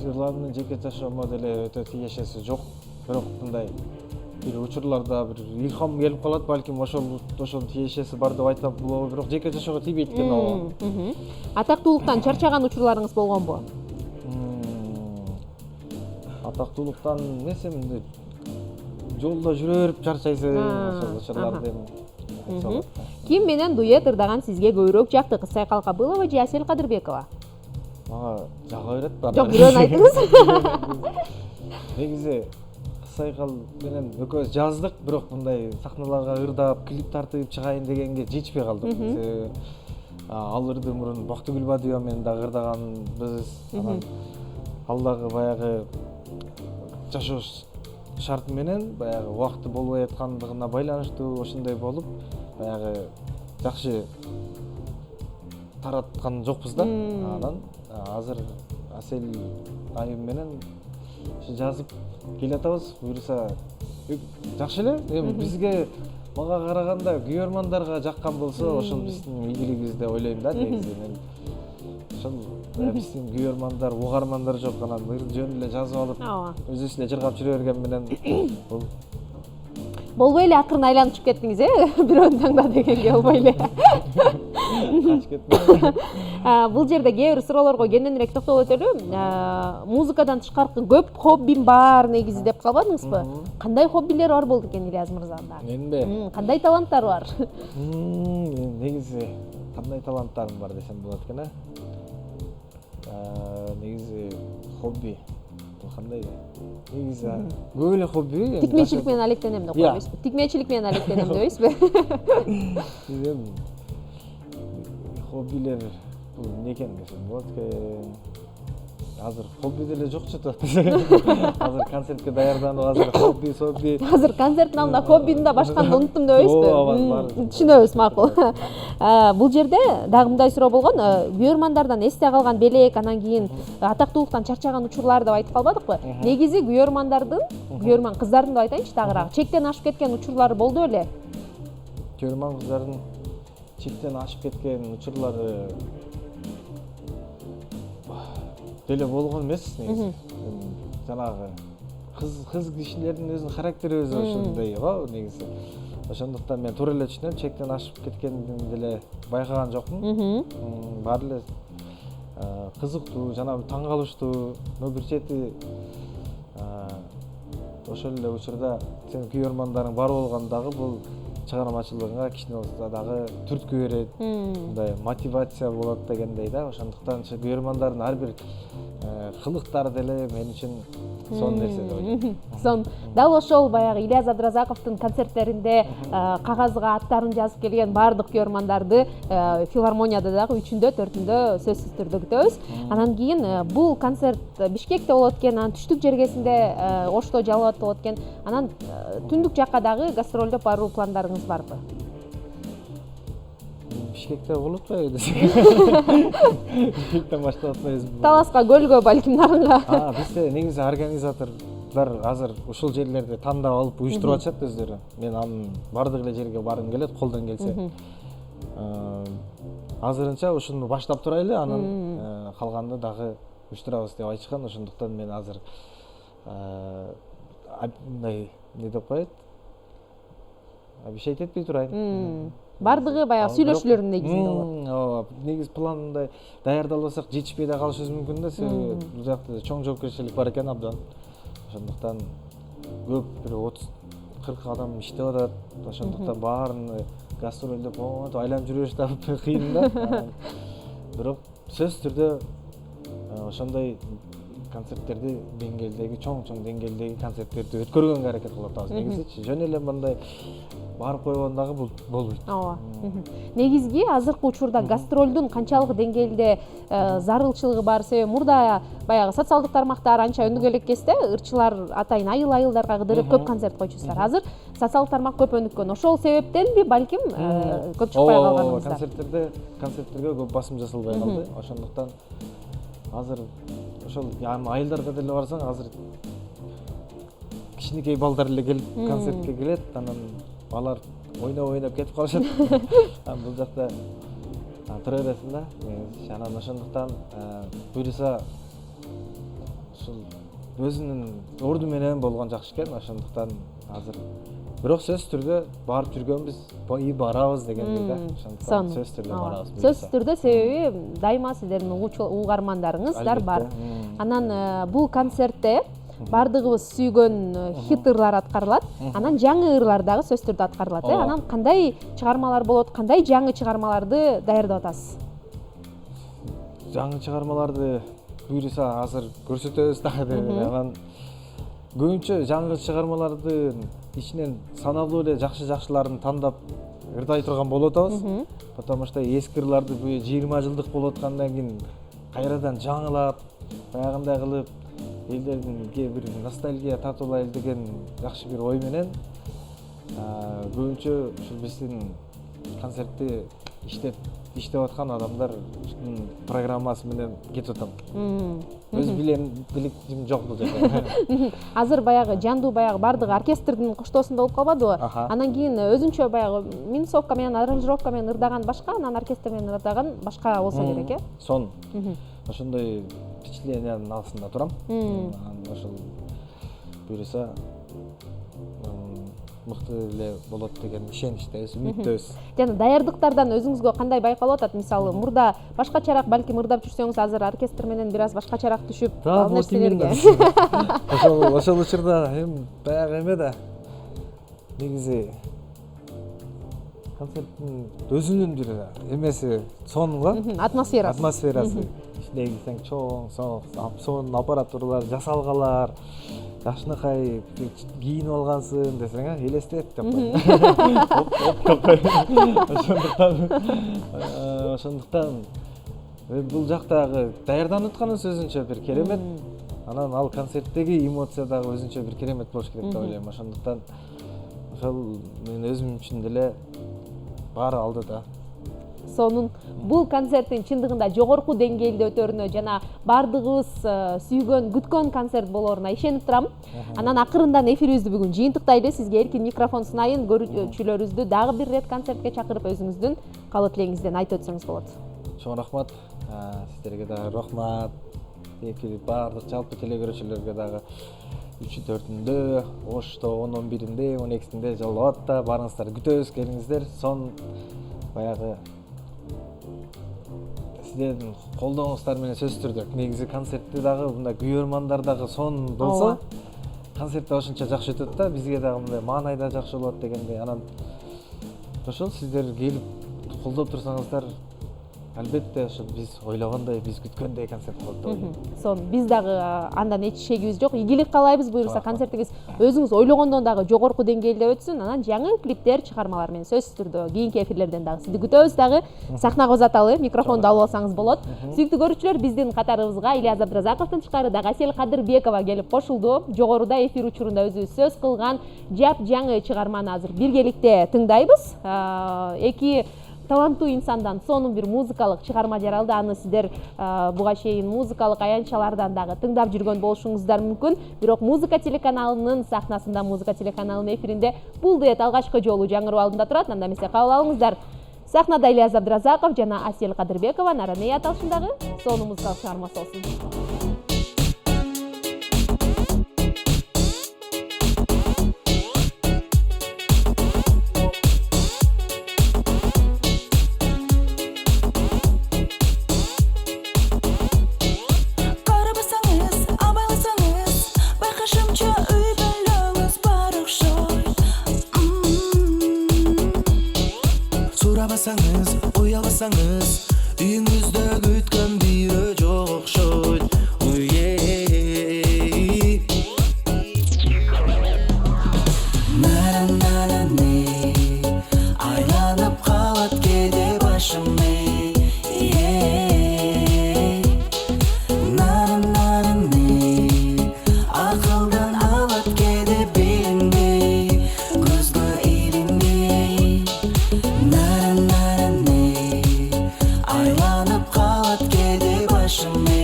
Ырларымдын жеке жашоомо деле өтө тиешеси жок. Бирок мындай бир учурларда бир илхам келип калат, балким ошол тиешеси бар деп айтсам болобу, бирок жеке жашоого тийбейт экен ал. Атактуулуктан чарчаган учурларыңыз болгонбу? Атактуулуктан эмес, эми жолдо жүрө берип чарчайсың, ошол учурларды эми. Ким менен дуэт ырдаган сизге көбүрөөк жакты? Кызсай Калкабылова же Асель Кадырбекова? Мага жага берет баары. Жок, бирөөнү айтыңыз. Негизи Кызсайкал менен экөөбүз жаздык, бирок мындай сахналарга ырдап, клип тартып чыгайын дегенге жетишпей калдык. Ал ырды мурун Бактыгүл Бадыева менен дагы ырдаганбыз. Ал дагы баягы жашоо шарты менен баягы убакыты болбой аткандыгына байланыштуу ошондой болуп, баягы жакшы тараткан жокпуз да. Анан азыр Асель айым менен жазып келатабыз. Буюрса жакшы эле. Эми бизге мага караганда күйөрмандарга жаккан болсо, ошол биздин ийгилигибиз деп ойлойм да негизи. Мен ошол биздин күйөрмандар, угармандар жок, анан ыр жөн эле жазып алып, өзүбүз эле жыргап жүрө берген менен бул Болбой эле акырын айланып кеттиңиз, бирөөнү таңда дегенге болбой эле. Качып кеттим. Бул жерде кээ бир суроолорго кененирээк токтоло өтөлү. Музыкадан тышкаркы көп хоббим бар негизи деп калбадыңызбы? Кандай хоббилер бар болду экен Ильяз мырзада? Менби? Кандай таланттар бар? Негизи кандай таланттарым бар десем болот экен, негизи хобби кандай? Негизи көп эле хобби. Тикмечилик менен алектенем деп койбойсузбу? Тикмечилик менен алектенем дебейсизби? Хоббилер бул эмне экен десем болот экен. Азыр хобби деле жокчу да. Азыр концертке даярданып, азыр хобби. Азыр концерттин алдында хоббини да башканы унуттум дебейсизби? Түшүнөбүз, макул. Бул жерде дагы мындай суроо болгон. Күйөрмандардан эсте калган белек, анан кийин атактуулуктан чарчаган учурлар деп айтып калбадыкпы? Негизи күйөрман кыздардын деп айтайынчы тагыраак, чектен ашып кеткен учурлары болду беле? Күйөрман кыздардын чектен ашып кеткен учурлары деле болгон эмес негизи. Жанагы кыз кишилердин өзүнүн характери өзү ошондой го негизи. Ошондуктан мен туура эле түшүнөм, чектен ашып кеткендин деле байкаган жокмун. Баары эле кызыктуу, жана таң калыштуу, но бир чети ошол эле учурда сенин күйөрмандарың бар болгондагы бул чыгармачылыгыңа кичине болсо дагы түрткү берет, мындай мотивация болот дегендей да. Ошондуктан көрөрмандардын ар бир кылыктары деле мен үчүн сонун нерсе деп ойлойм. Сон дал ошол баягы Ильяз Абдыразаковдун концерттеринде кагазга аттарын жазып келген бардык көрөрмандарды филармонияда дагы 3-үндө 4-үндө сөзсүз түрдө күтөбүз. Анан кийин бул концерт Бишкекте болот экен, анан түштүк жергесинде Ошто Жалал болот экен. Анан түндүк жакка дагы гастролдоп баруу пландарыңыз барбы? Бишкекте болуп атпайбы десек. Бишкектен баштап атпайбызбы? Таласка, көлгө, балким нарынга. Бизде негизи организатордор азыр ушул жерлерди тандап алып уюштуруп атышат өздөрү. Мен анын бардык эле жерге баргым келет, колдон келсе. Азырынча ушуну баштап турайлы, анан калганды дагы уюштурабыз деп айтышкан. Ошондуктан мен азыр мындай не деп коет? Обещать этпей турайын. Бардыгы баягы сүйлөшүүлөрдүн негизинде болот. Ооба, негизи пландай даярдалбасак жетишпей да калышыбыз мүмкүн да, себеби бул жакта чоң жоопкерчилик бар экен абдан. Ошондуктан көп бир 30-40 адам иштеп атат. Ошондуктан баарын гастролдоп айланып жүрүш да кыйын да. Бирок сөзсүз түрдө ошондой концерттерди деңгээлдеги чоң деңгээлдеги концерттерди өткөргөнгө аракет кылып атабыз. Негизичи жөн эле мындай барып койгон дагы болбойт. Ооба. Негизги азыркы учурда гастролдун канчалык деңгээлде зарылчылыгы бар, себеби мурда баягы социалдык тармактар анча өнүгө элек кезде ырчылар атайын айылдарга кыдырып көп концерт койчусуздар. Азыр социалдык тармак көп өнүккөн. Ошол себептенби балким көп чыкпай калганыңыздар. Концерттерге көп басым жасалбай калды. Ошондуктан азыр ошол айылдарга деле барсаң, азыр кичинекей балдар эле келип концертке келет, анан алар ойноп кетип калышат. Бул жакта тура бересиң да. Анан ошондуктан буюрса ушул өзүнүн орду менен болгон жакшы экен. Ошондуктан азыр бирок сөзсүз түрдө барып жүргөнбүз, барабыз дегендей да. Ошондуктан сөзсүз түрдө барабыз. Сөзсүз түрдө, себеби дайыма сиздердин угармандарыңыздар бар. Анан бул концертте бардыгыбыз сүйгөн хит ырлар аткарылат. Анан жаңы ырлар дагы сөзсүз түрдө аткарылат. Анан кандай чыгармалар болот, кандай жаңы чыгармаларды даярдап атасыз? Жаңы чыгармаларды буюрса азыр көрсөтөбүз дагы. Анан көбүнчө жаңы чыгармалардын ичинен саналуу эле жакшыларын тандап ырдай турган болуп атабыз. Потому что эски ырларды 20 жылдык болуп аткандан кийин кайрадан жаңылап, баягындай кылып элдердинге бир ностальгия татуулайлы деген жакшы бир ой менен көбүнчө ушул биздин концертти иштеп аткан адамдар программасы менен кетип атам. Өз билетим жок бул жерде. Азыр баягы жандуу баягы бардыгы оркестрдин коштоосунда болуп калбадыбы? Анан кийин өзүнчө баягы минусовка менен, аранжировка менен ырдаган башка, анан оркестр менен ырдаган башка болсо керек, Сон. Ошондой впечатлениянын алысында турам. Анан ошол буюрса мыкты эле болот деген ишеничтебиз, үмүттөбүз. Жана даярдыктардан өзүңүзгө кандай байкалып атат? Мисалы, мурда башкачараак балким ырдап жүрсөңүз, азыр оркестр менен бир аз башкачараак түшүп, ал нерселерге. Ошол учурда баягы эме да. Негизи концерттин өзүнүн бир эмеси сонго, атмосферасы. Ичине кирсең чоң, сонун аппаратуралар жасалгалар, жакшынакай кийинип алгансың десең, элестет деп коет. Ошондуктан бул жактагы даярданып атканыбыз өзүнчө бир керемет. Анан ал концерттеги эмоция дагы өзүнчө бир керемет болуш керек деп ойлойм. Ошондуктан ошол мен өзүм үчүн деле баары алдыда. Сонун бул концерттин чындыгында жогорку деңгээлде өтөрүнө жана бардыгыбыз сүйгөн, күткөн концерт болоруна ишенип турам. Анан акырындан эфирибизди бүгүн жыйынтыктайлы. Сизге эркин микрофон сунайын, көрүүчүлөрүбүздү дагы бир рет концертке чакырып өзүңүздүн каалоо тилегиңизден айтып өтсөңүз болот. Чоң рахмат. Сиздерге дагы рахмат. Бардык жалпы телекөрүүчүлөргө дагы 3-4-үндө, Ошто 10-11-inde, 12-inde Жалал Абадта барыңыздар, күтөбүз, келиңиздер. Сон баягы сиздердин колдооңуздар менен сөзсүз түрдө негизи концертти дагы мындай күйөрмандар дагы сонун болсо, концерт да ошончо жакшы өтөт да, бизге дагы мындай маанайда жакшы болот дегендей. Анан ошол сиздер келип колдоп турсаңыздар, албетте ошо биз ойлогондой, биз күткөндөй концерт болот деп ойлойм. Сонун биз дагы андан эч шегибиз жок. Ийгилик каалайбыз, буюрса концертиңиз өзүңүз ойлогондон дагы жогорку деңгээлде өтсүн. Анан жаңы клиптер, чыгармалар менен сөзсүз түрдө кийинки эфирлерден дагы сизди күтөбүз. Дагы сахнага узаталы, микрофонду алып алсаңыз болот. Сүйүктүү көрүүчүлөр, биздин катарыбызга Ильяз Абдыразаковдун тышкары дагы Асель Кадырбекова келип кошулду. Жогоруда эфир учурунда өзүбүз сөз кылган жап жаңы чыгарманы азыр биргеликте тыңдайбыз. Эки таланттуу инсандан сонун бир музыкалык чыгарма жаралды. Аны сиздер буга чейин музыкалык аянтчалардан дагы тыңдап жүргөн болушуңуздар мүмкүн. Бирок музыка телеканалынын сахнасында, музыка телеканалынын эфиринде бул дуэт алгачкы жолу жаңыруу алдында турат. Анда эмесе кабыл алыңыздар. Сахнада Ильяз Абдыразаков жана Асель Кадырбекова Нараней аталышындагы сонун музыкалык чыгармасы болсун. Сурабасаңыз, уялбасаңыз, үйүңүздө күткөн бирөө жок окшойт. Айланып калат кээде башым. Акылдан алат кээде билинбей, көзгө илинбей. Айланып калат кээде башым.